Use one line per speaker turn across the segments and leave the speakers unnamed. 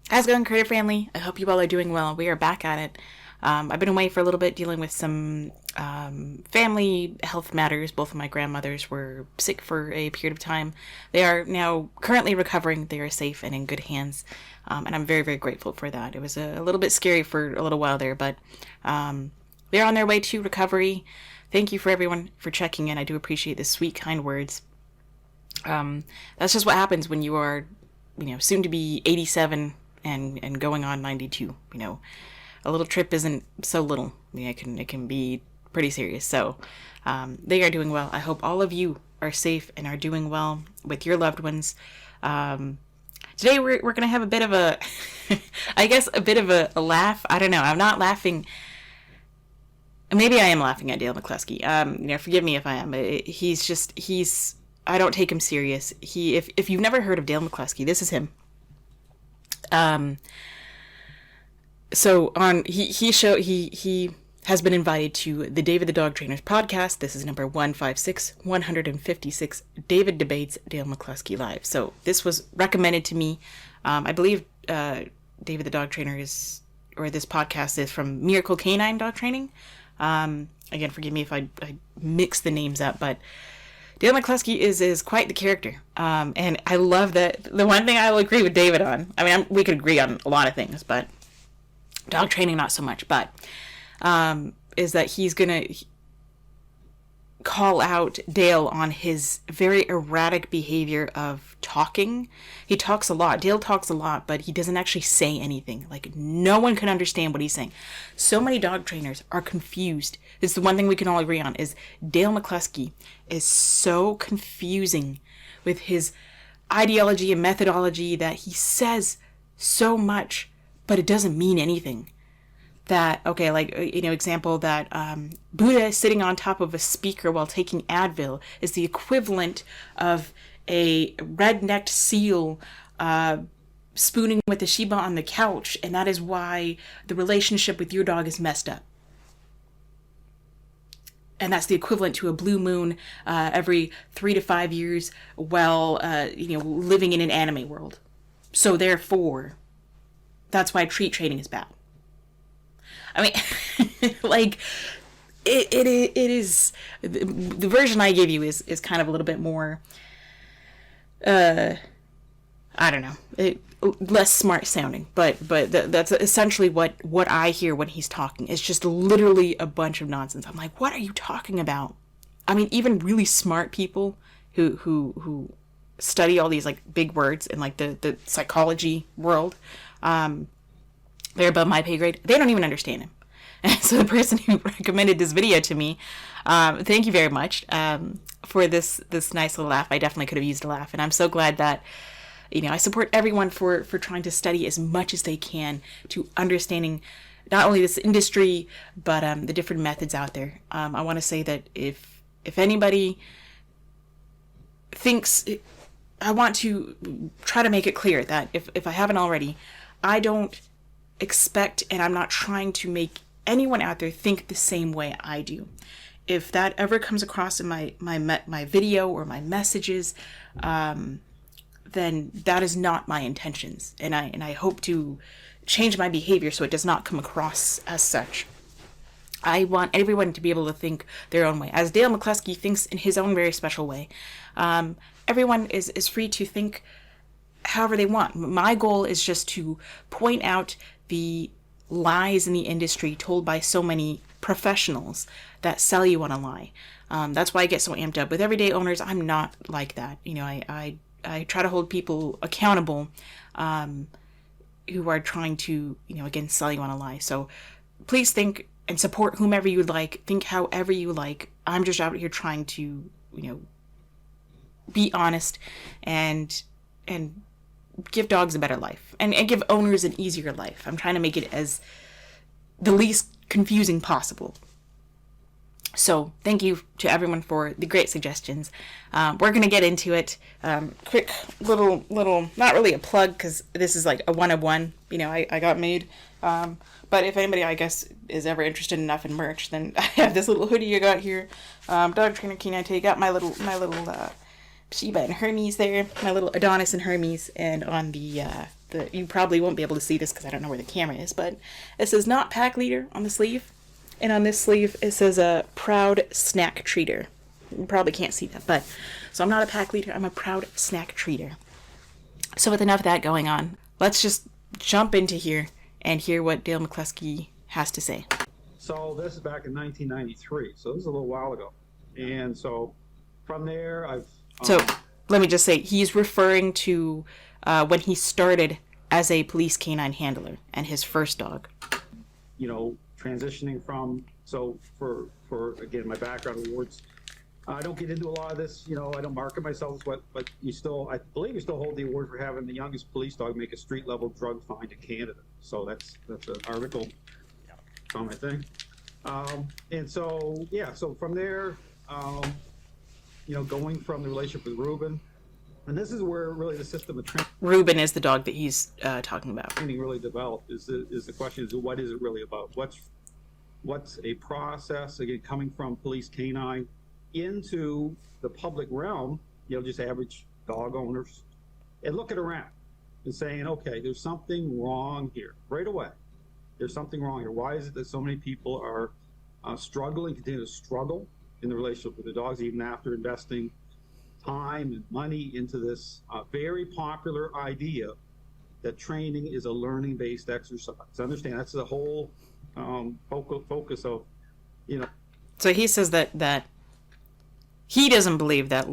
How's it going, Creator Family? I hope you all are doing well. We are back at it. I've been away for a little bit dealing with some family health matters. Both of my grandmothers were sick for a period of time. They are now currently recovering. They are safe and in good hands. And I'm very, very grateful for that. It was a little bit scary for a little while there, but they're on their way to recovery. Thank you for everyone for checking in. I do appreciate the sweet, kind words. That's just what happens when you are, soon to be 87 and going on 92. A little trip isn't so little. It can be pretty serious. So they are doing well. I hope all of you are safe and are doing well with your loved ones. Today we're going to have a bit of a, I guess a bit of a laugh. I don't know. I'm not laughing. Maybe I am laughing at Dale McCluskey. Forgive me if I am. I don't take him serious. If you've never heard of Dale McCluskey, this is him. He has been invited to the David the Dog Trainer's podcast. This is number 156. David debates Dale McCluskey live. So this was recommended to me. I believe David the Dog Trainer this podcast is from Miracle Canine Dog Training. Again, forgive me if I mix the names up, but Dale McCluskey is quite the character. And I love that. The one thing I will agree with David on, we could agree on a lot of things, but dog training, not so much, but is that he's going to call out Dale on his very erratic behavior of talking. He talks a lot. Dale talks a lot, but he doesn't actually say anything. Like, no one can understand what he's saying. So many dog trainers are confused. This is the one thing we can all agree on, is Dale McCluskey is so confusing with his ideology and methodology that he says so much, but it doesn't mean anything. That, okay, example that Buddha sitting on top of a speaker while taking Advil is the equivalent of a red-necked seal spooning with a Shiba on the couch, and that is why the relationship with your dog is messed up. And that's the equivalent to a blue moon every 3 to 5 years while, living in an anime world. So therefore, that's why treat training is bad. It is, the version I gave you is kind of a little bit more, less smart sounding, but that's essentially what I hear when he's talking. It's just literally a bunch of nonsense. I'm like, what are you talking about? Even really smart people who study all these big words in the psychology world, they're above my pay grade. They don't even understand him. And so the person who recommended this video to me, thank you very much for this nice little laugh. I definitely could have used a laugh. And I'm so glad that, I support everyone for trying to study as much as they can to understanding not only this industry, but the different methods out there. I want to say that if anybody thinks, I want to try to make it clear that if I haven't already, I don't expect, and I'm not trying to make anyone out there think the same way I do. If that ever comes across in my video or my messages, then that is not my intentions, and I hope to change my behavior so it does not come across as such. I want everyone to be able to think their own way, as Dale McCluskey thinks in his own very special way. Everyone is free to think however they want. My goal is just to point out the lies in the industry told by so many professionals that sell you on a lie. That's why I get so amped up. With everyday owners, I'm not like that. I try to hold people accountable who are trying to, again, sell you on a lie. So please think and support whomever you like. Think however you like. I'm just out here trying to, be honest and give dogs a better life and give owners an easier life. I'm trying to make it as the least confusing possible. So thank you to everyone for the great suggestions. We're going to get into it. Quick little, not really a plug because this is like a one-of-one, I got made. But if anybody, I guess, is ever interested enough in merch, then I have this little hoodie I got here. Dog Trainer Canine Take. Got my little Sheba and Hermes there, my little Adonis and Hermes, and on the you probably won't be able to see this because I don't know where the camera is, but it says not pack leader on the sleeve. And on this sleeve, it says a proud snack treater. You probably can't see that, but so I'm not a pack leader, I'm a proud snack treater. So with enough of that going on, let's just jump into here and hear what Dale McCluskey has to say.
So this is back in 1993, so this is a little while ago. And so from there,
So let me just say, he's referring to when he started as a police canine handler and his first dog.
Transitioning from, so for again, my background awards, I don't get into a lot of this, I don't market myself, but I believe you still hold the award for having the youngest police dog make a street level drug find in Canada. So that's an article on my thing. And so, so from there, going from the relationship with Ruben, and this is where really the system of training.
Ruben is the dog that he's talking about.
Training really developed is the question is, what is it really about? What's a process, again, coming from police canine into the public realm, just average dog owners, and looking around and saying, okay, there's something wrong here right away. There's something wrong here. Why is it that so many people are struggling, continue to struggle in the relationship with the dogs, even after investing time and money into this very popular idea that training is a learning-based exercise. Understand, that's the whole focus of,
So he says that he doesn't believe that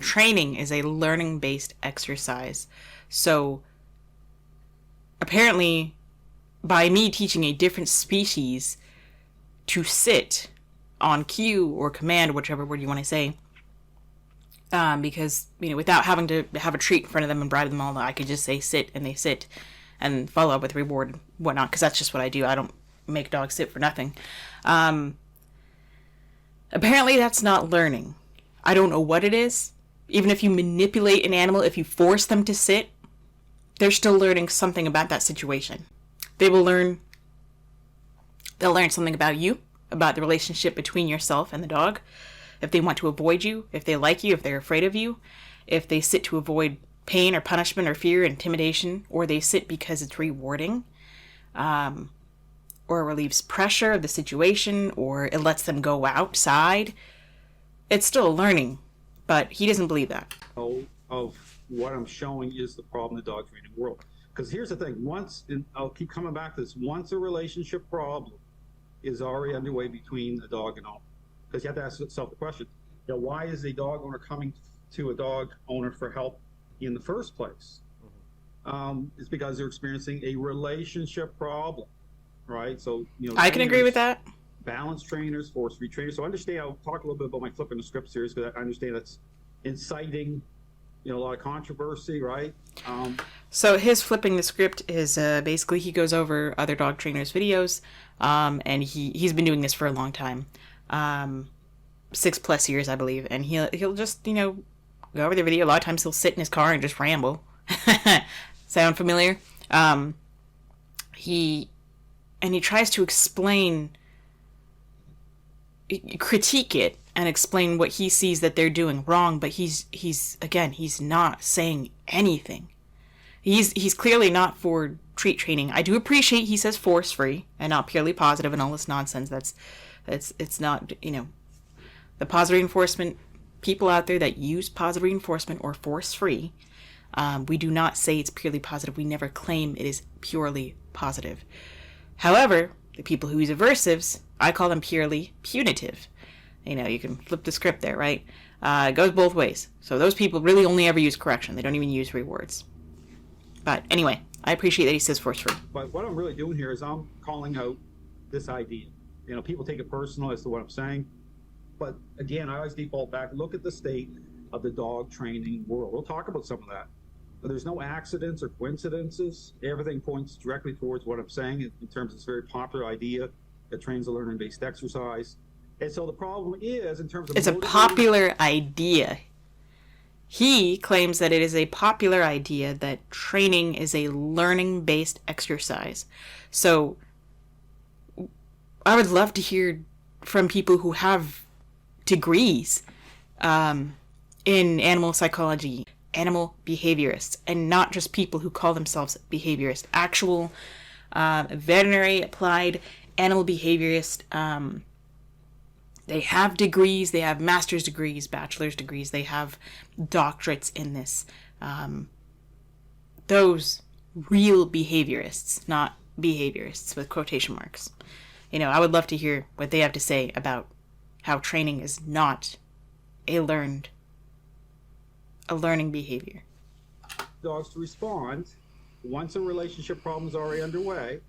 training is a learning-based exercise. So apparently, by me teaching a different species to sit on cue or command, whichever word you want to say, because, without having to have a treat in front of them and bribe them all, I could just say sit, and they sit, and follow up with reward and whatnot, because that's just what I do. I don't make dogs sit for nothing. Apparently that's not learning. I don't know what it is. Even if you manipulate an animal, if you force them to sit, they're still learning something about that situation. They'll learn something about you, about the relationship between yourself and the dog. If they want to avoid you, if they like you, if they're afraid of you, if they sit to avoid pain or punishment or fear, intimidation, or they sit because it's rewarding, or relieves pressure of the situation, or it lets them go outside, it's still learning. But he doesn't believe that.
Of what I'm showing is the problem in the dog training world. Because here's the thing, and I'll keep coming back to this, once a relationship problem is already underway between the dog and owner, because you have to ask yourself the question, why is a dog owner coming to a dog owner for help in the first place? It's because they're experiencing a relationship problem, right? So,
I can agree with that.
Balance trainers, force-free trainers. So understand, I'll talk a little bit about my flipping the script series, because I understand that's inciting a lot of controversy, right?
So his flipping the script is basically he goes over other dog trainers' videos, and he's been doing this for a long time, 6+ years, I believe, and he'll just go over the video. A lot of times he'll sit in his car and just ramble. Sound familiar? He tries to critique it and explain what he sees that they're doing wrong, but he's not saying anything. He's clearly not for treat training. I do appreciate he says force free and not purely positive and all this nonsense. It's not, the positive reinforcement people out there that use positive reinforcement or force free. We do not say it's purely positive. We never claim it is purely positive. However, the people who use aversives, I call them purely punitive. You can flip the script there, right? It goes both ways. So those people really only ever use correction. They don't even use rewards. But anyway, I appreciate that he says force free.
But what I'm really doing here is I'm calling out this idea. People take it personal as to what I'm saying. But again, I always default back, look at the state of the dog training world. We'll talk about some of that. But there's no accidents or coincidences. Everything points directly towards what I'm saying in terms of this very popular idea that trains a learning-based exercise. And so the problem is, in terms of...
It's a popular idea. He claims that it is a popular idea that training is a learning-based exercise. So I would love to hear from people who have degrees in animal psychology, animal behaviorists, and not just people who call themselves behaviorists. Actual veterinary applied animal behaviorists. They have degrees. They have master's degrees, bachelor's degrees. They have doctorates in this. Those real behaviorists, not behaviorists with quotation marks. I would love to hear what they have to say about how training is not a learning behavior.
Dogs to respond once a relationship problem is already underway,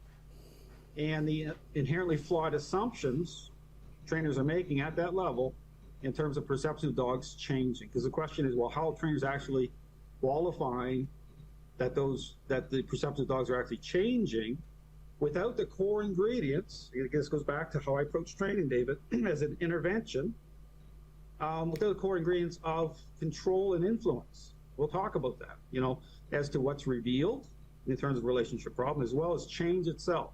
and the inherently flawed assumptions trainers are making at that level in terms of perception of dogs changing. Because the question is, well, how are trainers actually qualifying that the perception of dogs are actually changing without the core ingredients? This goes back to how I approach training, David, as an intervention, without the core ingredients of control and influence. We'll talk about that, as to what's revealed in terms of relationship problem, as well as change itself.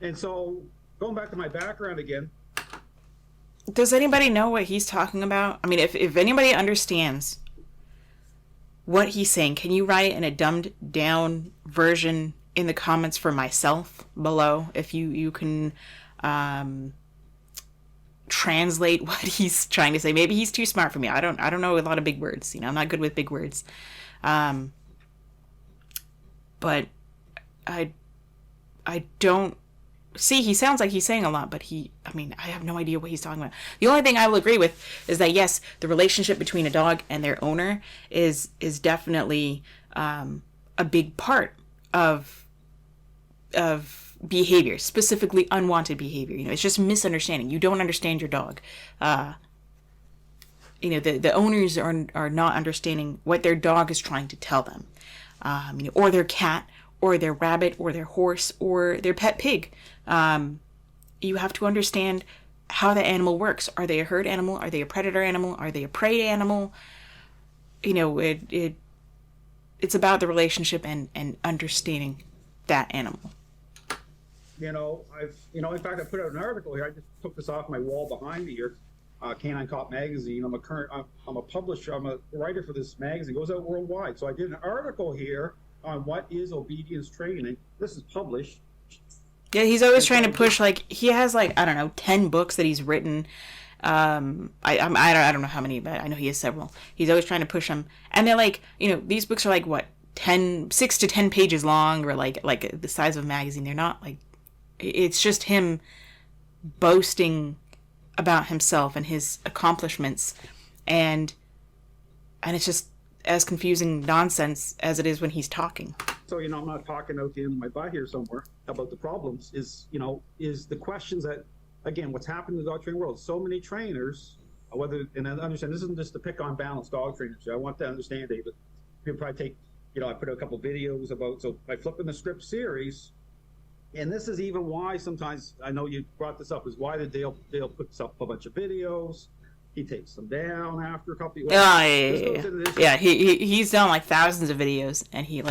And so, going back to my background again.
Does anybody know what he's talking about? I mean, if anybody understands what he's saying, can you write in a dumbed down version in the comments for myself below? If you can translate what he's trying to say. Maybe he's too smart for me. I don't know a lot of big words. I'm not good with big words. But I don't see, he sounds like he's saying a lot, but I have no idea what he's talking about. The only thing I will agree with is that, yes, the relationship between a dog and their owner is definitely a big part of behavior, specifically unwanted behavior. It's just misunderstanding. You don't understand your dog. The owners are not understanding what their dog is trying to tell them, or their cat, or their rabbit, or their horse, or their pet pig. You have to understand how the animal works. Are they a herd animal? Are they a predator animal? Are they a prey animal? It's about the relationship and understanding that animal.
In fact, I put out an article here. I just took this off my wall behind me here. Canine Cop magazine. I'm a publisher. I'm a writer for this magazine. It goes out worldwide. So I did an article here on what is obedience training. This is published.
Yeah, he's always trying to push, he has 10 books that he's written. I don't know how many, but I know he has several. He's always trying to push them. And they're these books are 6 to 10 pages long, or like the size of a magazine. They're not it's just him boasting about himself and his accomplishments. And it's just as confusing nonsense as it is when he's talking.
So, I'm not talking out the end of my butt here somewhere about the problems, is the questions that, again, what's happened in the dog training world. So many trainers, and I understand this isn't just to pick on balanced dog trainers. I want to understand, David. You'll probably take, I put a couple videos about, so I flip in the script series, and this is even why sometimes, I know you brought this up, is why did Dale puts up a bunch of videos. He takes them down after a couple of
weeks. Yeah, he's done thousands of videos, and he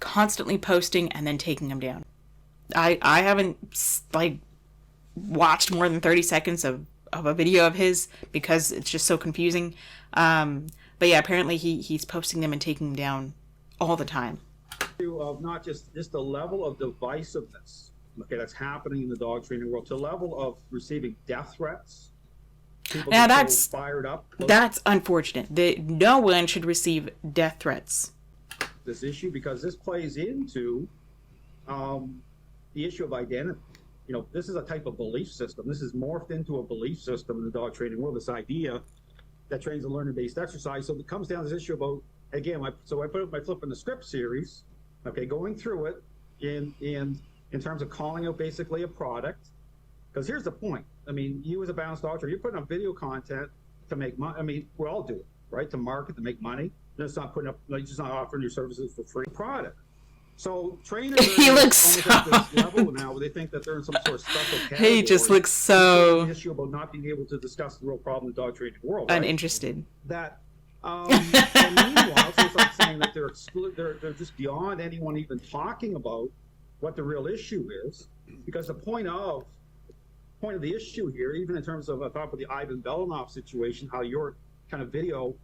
constantly posting and then taking them down. I haven't watched more than 30 seconds of a video of his because it's just so confusing. But yeah, apparently he's posting them and taking them down all the time.
Of not just the level of divisiveness, that's happening in the dog training world, to the level of receiving death threats.
Now that's
fired up.
That's unfortunate. No one should receive death threats.
This issue, because this plays into the issue of identity. This is a type of belief system. This is morphed into a belief system in the dog training world. This idea that trains a learning-based exercise. So it comes down to this issue about, again, I put up my flip in the script series. Going through it in terms of calling out basically a product. Because here's the point. You as a balanced dog trainer, you're putting up video content to make money. We all do it, right? To market, to make money. It's not putting up, just not offering your services for free product. So trainers
he looks so
at this level now where they think that they're in some sort of special category.
He just looks so
the issue about not being able to discuss the real problem in the dog training world.
Uninterested.
Right? And meanwhile, so it's like saying that they're just beyond anyone even talking about what the real issue is, because the point of the issue here, even in terms of, I thought about the Ivan Belanov situation, how your kind of video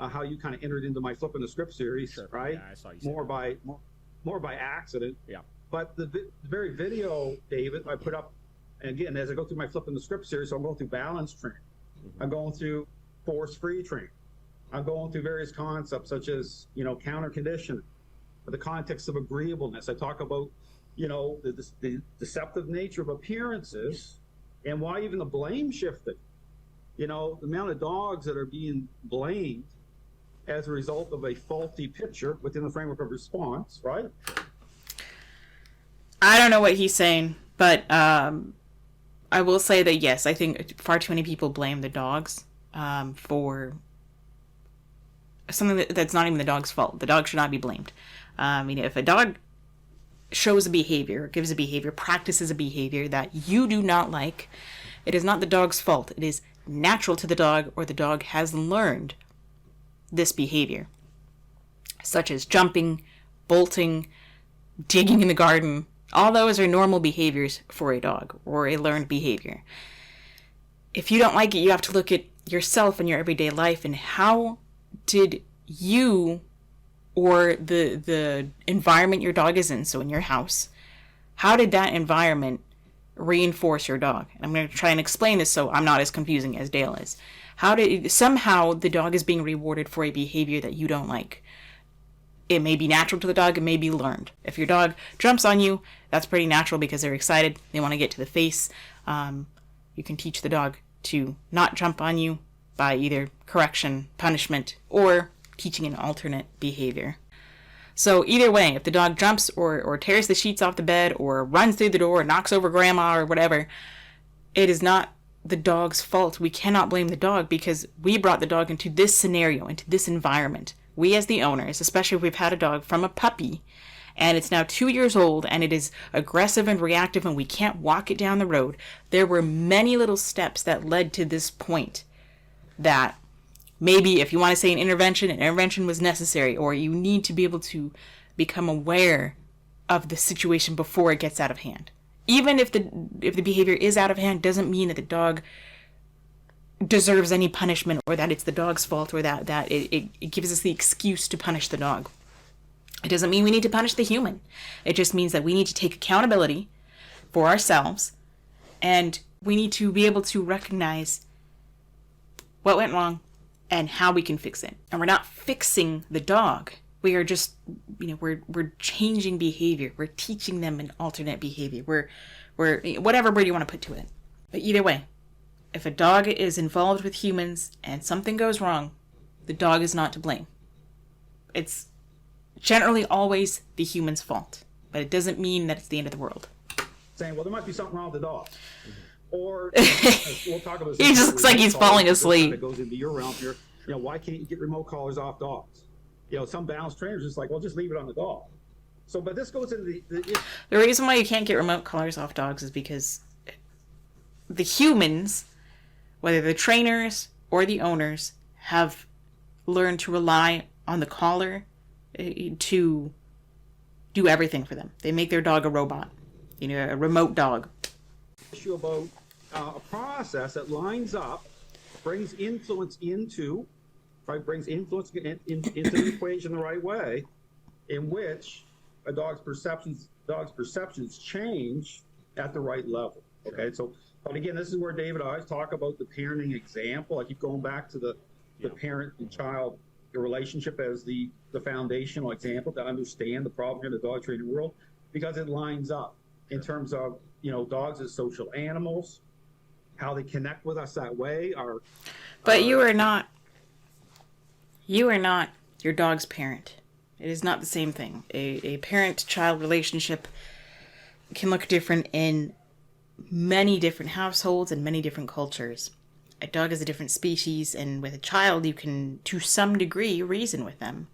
how you kind of entered into my Flipping the Script series,
Sure.
right?
Yeah, I saw you say that.
More by accident.
Yeah.
But the very video, David, I put up, and again, as I go through my Flipping the Script series, so I'm going through balance training.
Mm-hmm.
I'm going through force-free training. I'm going through various concepts such as, counter conditioning, the context of agreeableness. I talk about, the deceptive nature of appearances and why even the blame shifting. The amount of dogs that are being blamed as a result of a faulty picture within the framework of response, right?
I don't know what he's saying, but I will say that yes, I think far too many people blame the dogs for something that's not even the dog's fault. The dog should not be blamed. If a dog shows a behavior, gives a behavior, practices a behavior that you do not like, it is not the dog's fault. It is natural to the dog, or the dog has learned this behavior, such as jumping, bolting, digging in the garden. All those are normal behaviors for a dog, or a learned behavior. If you don't like it, you have to look at yourself and your everyday life, and how did you, or the environment your dog is in, so in your house, how did that environment reinforce your dog? And I'm going to try and explain this so I'm not as confusing as Dale is. Somehow the dog is being rewarded for a behavior that you don't like. It may be natural to the dog, it may be learned. If your dog jumps on you, that's pretty natural because they're excited, they want to get to the face. You can teach the dog to not jump on you by either correction, punishment, or teaching an alternate behavior. So either way, if the dog jumps or tears the sheets off the bed or runs through the door or knocks over grandma or whatever, it is not the dog's fault. We cannot blame the dog because we brought the dog into this scenario, into this environment. We as the owners, especially if we've had a dog from a puppy and it's now 2 years old and it is aggressive and reactive and we can't walk it down the road, there were many little steps that led to this point that maybe if you want to say an intervention was necessary, or you need to be able to become aware of the situation before it gets out of hand. Even if the behavior is out of hand, doesn't mean that the dog deserves any punishment, or that it's the dog's fault, or that it gives us the excuse to punish the dog. It doesn't mean we need to punish the human. It just means that we need to take accountability for ourselves, and we need to be able to recognize what went wrong and how we can fix it. And we're not fixing the dog. We are just, we're changing behavior. We're teaching them an alternate behavior. We're whatever word you want to put to it. But either way, if a dog is involved with humans and something goes wrong, the dog is not to blame. It's generally always the human's fault, but it doesn't mean that it's the end of the world.
Saying, well, there might be something wrong with the dog. Or we'll talk about.
He just looks like he's falling asleep.
It goes into your realm here. Why can't you get remote collars off dogs? Some balanced trainers just like, well, just leave it on the dog. So, but this goes into
the reason why you can't get remote collars off dogs is because the humans, whether the trainers or the owners, have learned to rely on the collar to do everything for them. They make their dog a robot, a remote dog.
Issue about a process that lines up, brings influence into the equation the right way, in which a dog's perceptions change at the right level. Okay, so but again, this is where David always talk about the parenting example. I keep going back to the parent and child relationship as the foundational example to understand the problem in the dog training world, because it lines up in terms of dogs as social animals, how they connect with us that way.
But you are not your dog's parent. It is not the same thing. A parent-child relationship can look different in many different households and many different cultures. A dog is a different species, and with a child, you can, to some degree, reason with them.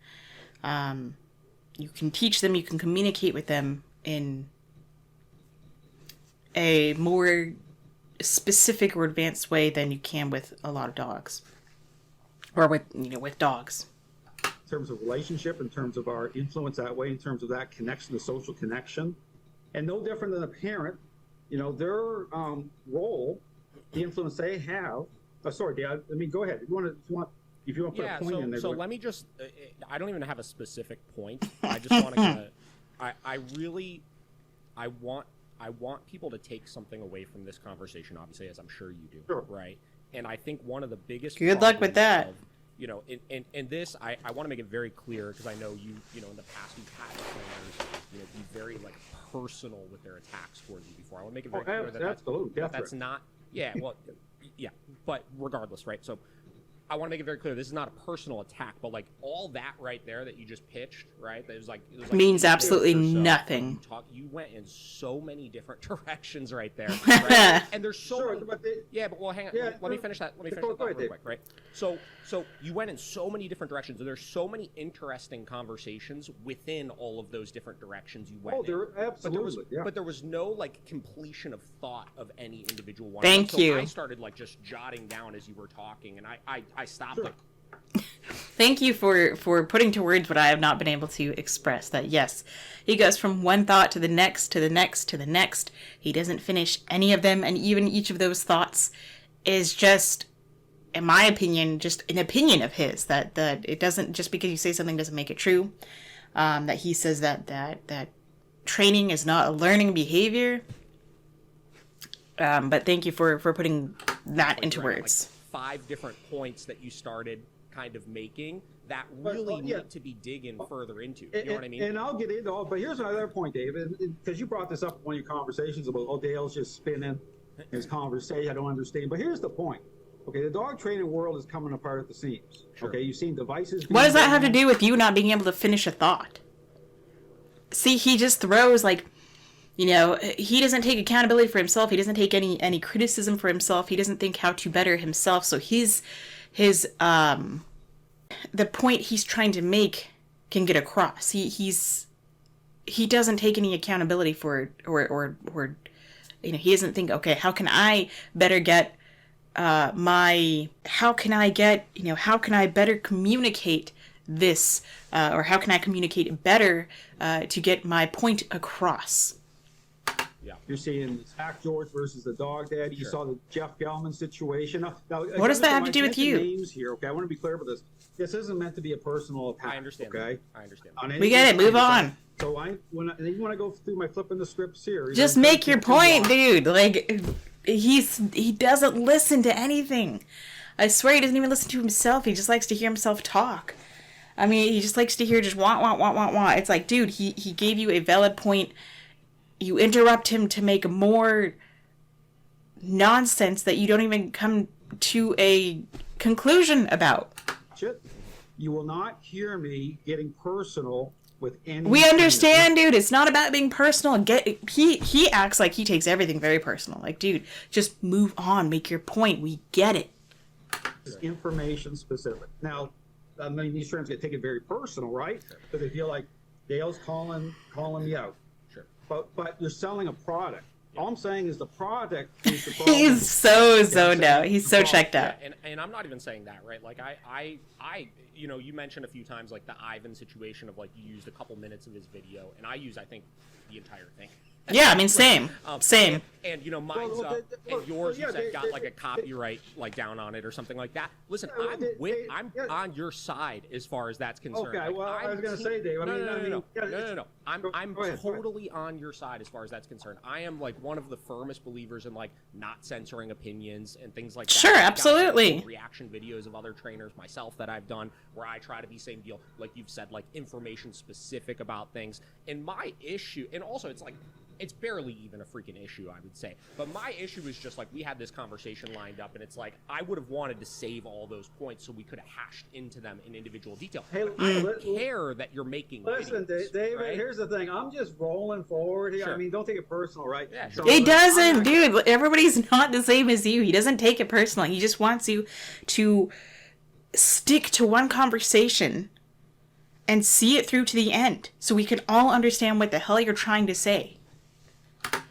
You can teach them, you can communicate with them in a more specific or advanced way than you can with a lot of dogs, or with dogs.
In terms of relationship, in terms of our influence that way, in terms of that connection, the social connection, and no different than a parent, their role, the influence they have. Sorry, Dad. Go ahead. If you want. if you want to put a point in there.
So let me just, I don't even have a specific point. I just want to kind of, I want people to take something away from this conversation, obviously, as I'm sure you do,
Sure.
right? And I think one of the biggest
Good luck with that.
You know, in this, I want to make it very clear, because I know you know, in the past you've had trainers, you know, be very like personal with their attacks towards you before. I want to make it very clear that that's not, but regardless, right? So I want to make it very clear, this is not a personal attack, but like all that right there that you just pitched, right? It was like
means absolutely nothing.
You went in so many different directions right there, right? And there's so many, but well, hang on. Let me finish that. Let me finish that real quick, right? So you went in so many different directions, and there's so many interesting conversations within all of those different directions you went.
Oh, there absolutely.
But there was no like completion of thought of any individual one.
Thank you.
I started like just jotting down as you were talking, and I stopped it.
Thank you for putting to words what I have not been able to express. That yes, he goes from one thought to the next, to the next, to the next. He doesn't finish any of them, and even each of those thoughts is just, in my opinion, just an opinion of his. That it doesn't, just because you say something doesn't make it true. That he says that training is not a learning behavior. But thank you for putting that into words.
Like 5 different points that you started kind of making that really need to be digging further into. You know what I mean?
And I'll get into all, but here's another point, David, because you brought this up in one of your conversations about, oh, Dale's just spinning his conversation. I don't understand. But here's the point. Okay, the dog training world is coming apart at the seams. Sure. Okay, you've seen devices.
What does that have to do with you not being able to finish a thought? See, he just throws like, you know, he doesn't take accountability for himself. He doesn't take any criticism for himself. He doesn't think how to better himself. So his the point he's trying to make can get across. He doesn't take any accountability for it, or you know, he doesn't think, okay, how can I better get how can I better communicate this, or how can I communicate it better to get my point across?
Yeah. You're seeing Zach George versus the dog daddy. You saw the Jeff Gellman situation. Now,
what does that have to do with you?
Names here, okay? I want to be clear about this. This isn't meant to be a personal attack.
I understand.
Okay.
I understand.
We get it. Move on.
So you want to go through my flipping the scripts here.
Just make your point, dude. Like he doesn't listen to anything. I swear he doesn't even listen to himself. He just likes to hear himself talk. I mean, he just likes to hear just want. It's like, dude, he gave you a valid point. You interrupt him to make more nonsense that you don't even come to a conclusion about.
You will not hear me getting personal with any.
We understand, dude. It's not about being personal. He acts like he takes everything very personal. Like, dude, just move on. Make your point. We get it.
It's information specific. Now, I mean, these terms get taken very personal, right? Because they feel like Dale's calling me out. But you're selling a product. All I'm saying is the product is the problem.
He's so zoned out. He's so checked out.
Yeah, and I'm not even saying that, right? Like I you know, you mentioned a few times like the Ivan situation of like you used a couple minutes of his video, and I use, I think, the entire thing.
Yeah, I mean, same.
And you know, mine's up, and yours you said got like a copyright like down on it or something like that. Listen, I'm on your side as far as that's concerned.
Okay,
like,
well, I was gonna say, Dave.
No. I'm totally on your side as far as that's concerned. I am like one of the firmest believers in like not censoring opinions and things like that.
Sure, absolutely.
Reaction videos of other trainers myself that I've done where I try to be same deal, like you've said, like information specific about things. And my issue, and also it's like, it's barely even a freaking issue, I would say. But my issue is just like we had this conversation lined up, and it's like I would have wanted to save all those points so we could have hashed into them in individual detail. Hey, I don't care that you're making.
Listen,
videos,
David.
right?
Here's the thing. I'm just rolling forward here.
Sure.
I mean, don't take it personal, right?
Yeah, sure.
It doesn't, dude. Everybody's not the same as you. He doesn't take it personally. He just wants you to stick to one conversation and see it through to the end, so we can all understand what the hell you're trying to say.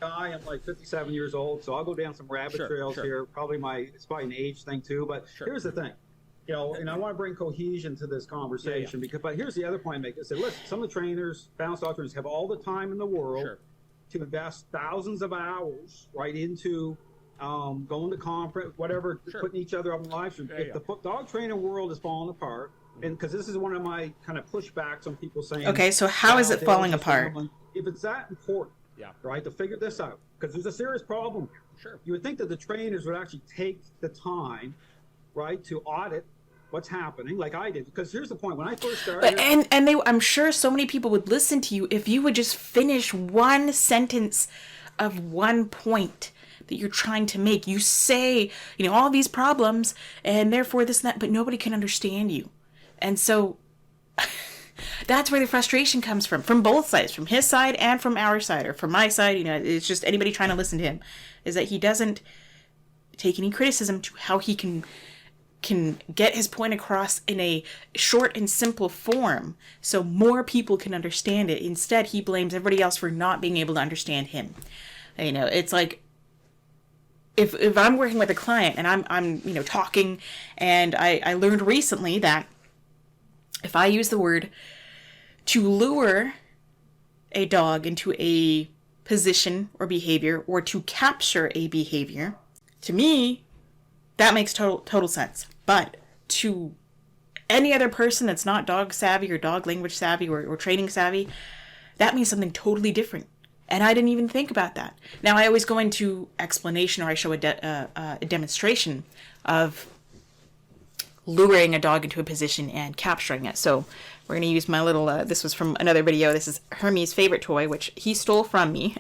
I am like 57 years old, so I'll go down some rabbit trails here. It's probably an age thing too, but here's the thing. You know, and I want to bring cohesion to this conversation but here's the other point I make. I say, listen, some of the trainers, balanced dog trainers, have all the time in the world to invest thousands of hours right into going to conference, whatever, putting each other up in live stream. If the dog training world is falling apart, and because this is one of my kind of pushbacks on people saying,
okay, so how is it falling apart?
If it's that important, right, to figure this out, because there's a serious problem here.
Sure.
You would think that the trainers would actually take the time, right, to audit what's happening, like I did. Because here's the point: when I first started,
I'm sure so many people would listen to you if you would just finish one sentence of one point that you're trying to make. You say, all these problems, and therefore this and that, but nobody can understand you, and so. That's where the frustration comes from both sides, from his side and from our side, or from my side. It's just anybody trying to listen to him, is that he doesn't take any criticism to how he can get his point across in a short and simple form so more people can understand it. Instead, he blames everybody else for not being able to understand him. It's like, if I'm working with a client and I'm talking, and I learned recently that if I use the word to lure a dog into a position or behavior, or to capture a behavior, to me, that makes total sense. But to any other person that's not dog savvy or dog language savvy or training savvy, that means something totally different. And I didn't even think about that. Now, I always go into explanation, or I show a demonstration of luring a dog into a position and capturing it. So we're going to use my little, this was from another video. This is Hermes' favorite toy, which he stole from me.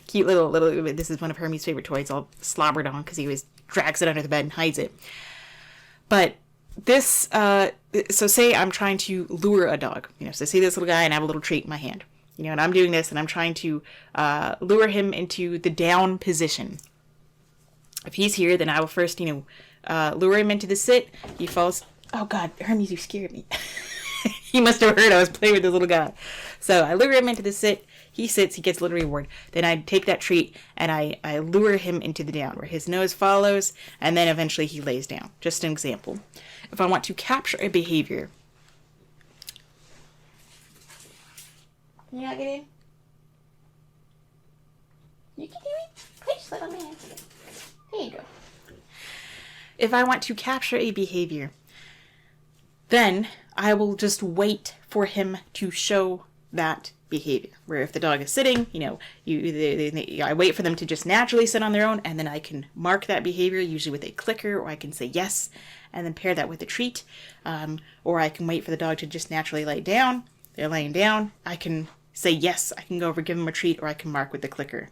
Cute little, this is one of Hermes' favorite toys, all slobbered on because he always drags it under the bed and hides it. But this, so say I'm trying to lure a dog, so see this little guy and I have a little treat in my hand, and I'm doing this and I'm trying to lure him into the down position. If he's here, then I will first, lure him into the sit. He falls. Oh God, Hermes, you scared me. He must have heard I was playing with this little guy. So I lure him into the sit. He sits. He gets a little reward. Then I take that treat and I lure him into the down, where his nose follows, and then eventually he lays down. Just an example. If I want to capture a behavior. Can you not get in? You can hear me? Please, little man. There you go. If I want to capture a behavior, then I will just wait for him to show that behavior. Where if the dog is sitting, I wait for them to just naturally sit on their own, and then I can mark that behavior, usually with a clicker, or I can say yes, and then pair that with a treat. Or I can wait for the dog to just naturally lay down. They're laying down. I can say yes. I can go over, give them a treat, or I can mark with the clicker.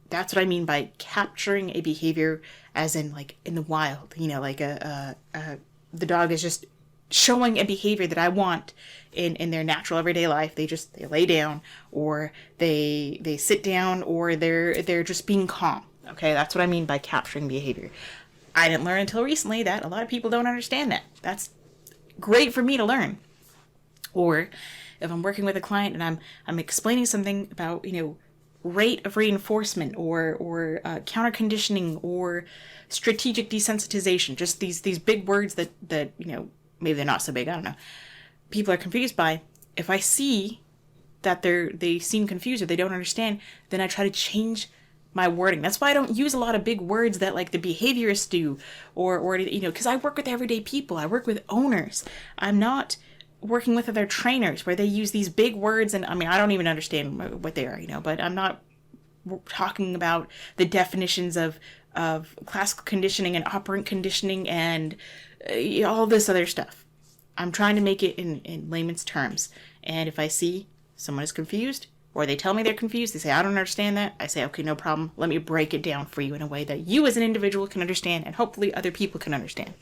That's what I mean by capturing a behavior, as in like in the wild, the dog is just showing a behavior that I want in their natural everyday life. They lay down, or they sit down, or they're just being calm. Okay, that's what I mean by capturing behavior. I didn't learn until recently that a lot of people don't understand that. That's great for me to learn. Or if I'm working with a client and I'm explaining something about, rate of reinforcement or counter conditioning or strategic desensitization, just these big words that maybe they're not so big, I don't know, people are confused by. If I see that they seem confused or they don't understand, then I try to change my wording. That's why I don't use a lot of big words that like the behaviorists do, or because I work with everyday people. I work with owners. I'm not working with other trainers where they use these big words, and I don't even understand what they are, but I'm not talking about the definitions of classical conditioning and operant conditioning and all this other stuff. I'm trying to make it in layman's terms. And if I see someone is confused, or they tell me they're confused, they say, I don't understand that, I say, okay, no problem. Let me break it down for you in a way that you as an individual can understand, and hopefully other people can understand.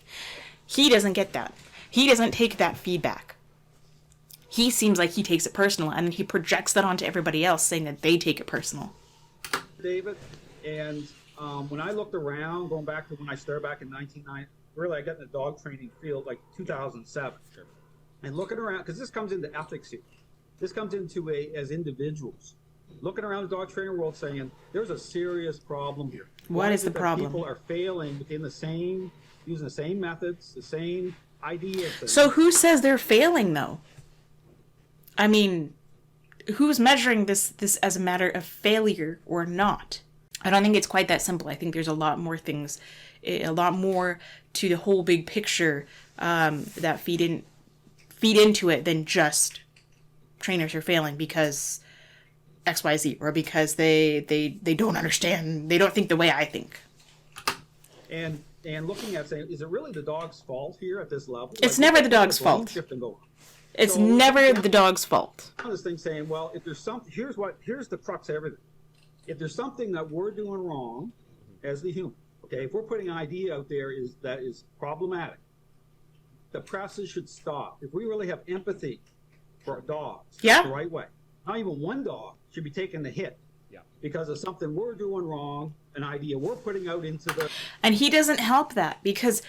He doesn't get that. He doesn't take that feedback. He seems like he takes it personal, and he projects that onto everybody else, saying that they take it personal.
David, and when I looked around, going back to when I started back in 1990, really I got in the dog training field like 2007. Sure. And looking around, because this comes into ethics here. This comes into as individuals. Looking around the dog training world saying, there's a serious problem here.
What is the problem?
People are failing within using the same methods, the same ideas.
So who says they're failing, though? Who's measuring this as a matter of failure or not? I don't think it's quite that simple. I think there's a lot more things, a lot more to the whole big picture that feed into it than just trainers are failing because XYZ, or because they don't understand, they don't think the way I think.
And looking at saying, is it really the dog's fault here at this level?
It's never the dog's fault. It's never the dog's fault.
This thing saying, well, if there's something, here's the crux of everything. If there's something that we're doing wrong as the human, okay, if we're putting an idea out there that is problematic, the presses should stop. If we really have empathy for our dogs,
yeah,
the right way, not even one dog should be taking the hit because of something we're doing wrong, an idea we're putting out into the...
And he doesn't help that, because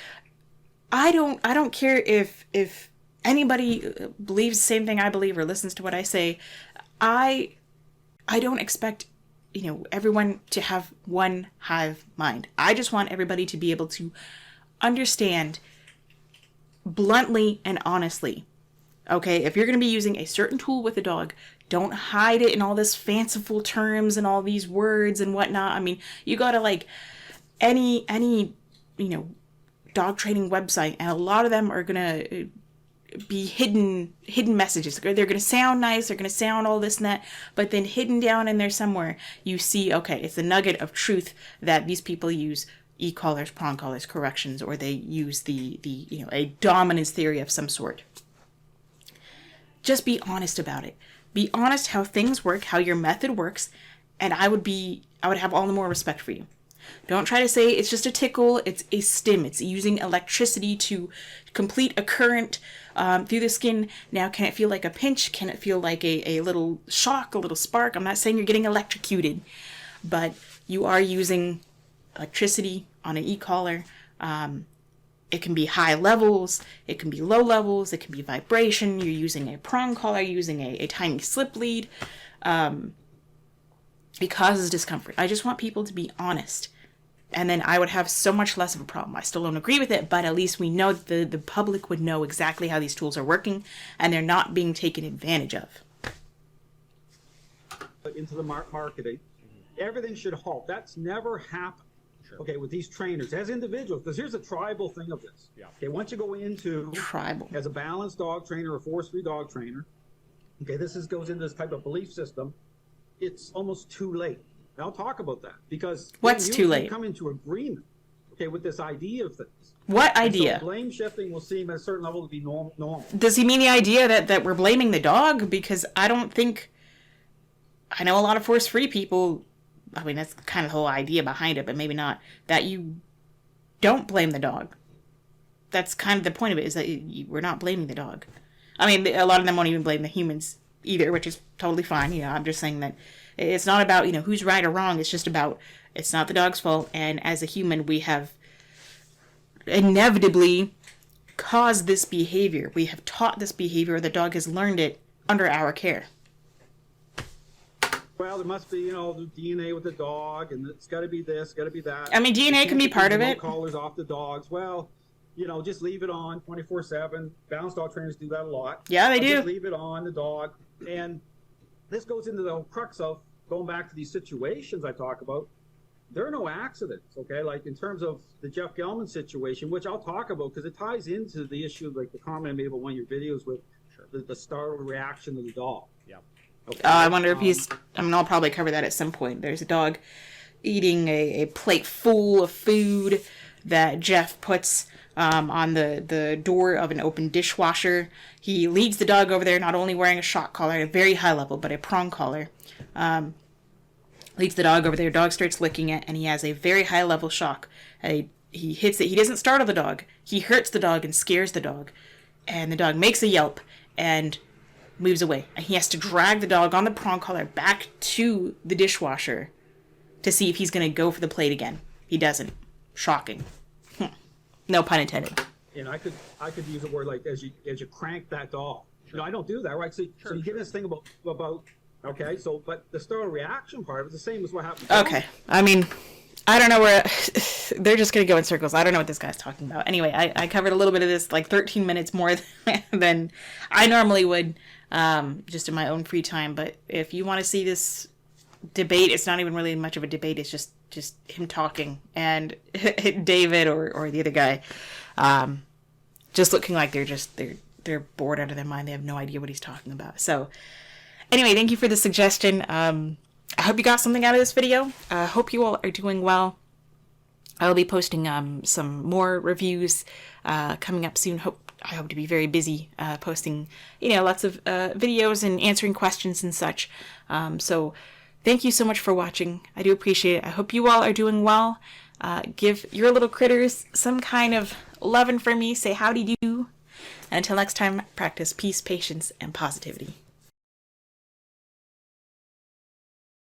I don't care if anybody believes the same thing I believe or listens to what I say. I don't expect, everyone to have one hive mind. I just want everybody to be able to understand bluntly and honestly. Okay, if you're going to be using a certain tool with a dog, don't hide it in all this fanciful terms and all these words and whatnot. I mean, you go to any dog training website, and a lot of them are going to be hidden messages. They're going to sound nice, they're going to sound all this and that, but then hidden down in there somewhere, you see, okay, it's a nugget of truth that these people use e-collars, prong collars, corrections, or they use a dominance theory of some sort. Just be honest about it. Be honest how things work, how your method works, and I would have all the more respect for you. Don't try to say it's just a tickle, it's a stim, it's using electricity to complete a current through the skin. Now, can it feel like a pinch? Can it feel like a little shock, a little spark? I'm not saying you're getting electrocuted, but you are using electricity on an e-collar. It can be high levels, it can be low levels, it can be vibration. You're using a prong collar, using a tiny slip lead. It causes discomfort. I just want people to be honest. And then I would have so much less of a problem. I still don't agree with it, but at least we know that the public would know exactly how these tools are working and they're not being taken advantage of.
Into the marketing, everything should halt. That's never happened. Sure. Okay, with these trainers as individuals, because here's a tribal thing of this. Yeah. Okay, once you go into
tribal
as a balanced dog trainer or force-free dog trainer, okay, goes into this type of belief system. It's almost too late. And I'll talk about that because
what's too late?
You come into agreement, okay, with this idea of things.
What idea?
So blame shifting will seem at a certain level to be normal.
Does he mean the idea that we're blaming the dog? Because I don't think. I know a lot of force-free people. I mean, that's kind of the whole idea behind it, but maybe not. That you don't blame the dog. That's kind of the point of it, is that we're not blaming the dog. I mean, a lot of them won't even blame the humans either, which is totally fine. I'm just saying that it's not about, who's right or wrong. It's just about, it's not the dog's fault. And as a human, we have inevitably caused this behavior. We have taught this behavior. The dog has learned it under our care.
Well, there must be, the DNA with the dog, and it's got to be this, got to be that.
I mean, DNA can be part of it.
Collars off the dogs. Well, just leave it on 24/7. Balanced dog trainers do that a lot.
Yeah, they do.
Just leave it on the dog. And this goes into the whole crux of going back to these situations I talk about. There are no accidents, okay? Like in terms of the Jeff Gelman situation, which I'll talk about because it ties into the issue, like the comment I made about one of your videos with the startled reaction of the dog. Yeah.
Okay. I wonder if I'll probably cover that at some point. There's a dog eating a plate full of food that Jeff puts on the door of an open dishwasher. He leads the dog over there, not only wearing a shock collar at a very high level, but a prong collar. Leads the dog over there. Dog starts licking it, and he has a very high level shock. He hits it. He doesn't startle the dog. He hurts the dog and scares the dog. And the dog makes a yelp and moves away. And he has to drag the dog on the prong collar back to the dishwasher to see if he's going to go for the plate again. He doesn't. Shocking. No pun intended.
And I could use a word like as you crank that dog. Sure. I don't do that, right? So you get this thing about okay. So, but the startle reaction part is the same as what happened.
Okay, I mean, I don't know where they're just gonna go in circles. I don't know what this guy's talking about. Anyway, I covered a little bit of this, like 13 minutes more than I normally would, just in my own free time. But if you want to see this debate. It's not even really much of a debate. It's just him talking, and David or the other guy just looking like they're bored out of their mind. They have no idea what he's talking about. So anyway, thank you for the suggestion. I hope you got something out of this video. I hope you all are doing well. I'll be posting some more reviews coming up soon. I hope to be very busy posting, lots of videos and answering questions and such. So thank you so much for watching. I do appreciate it. I hope you all are doing well. Give your little critters some kind of loving for me. Say howdy do. Until next time, practice peace, patience, and positivity.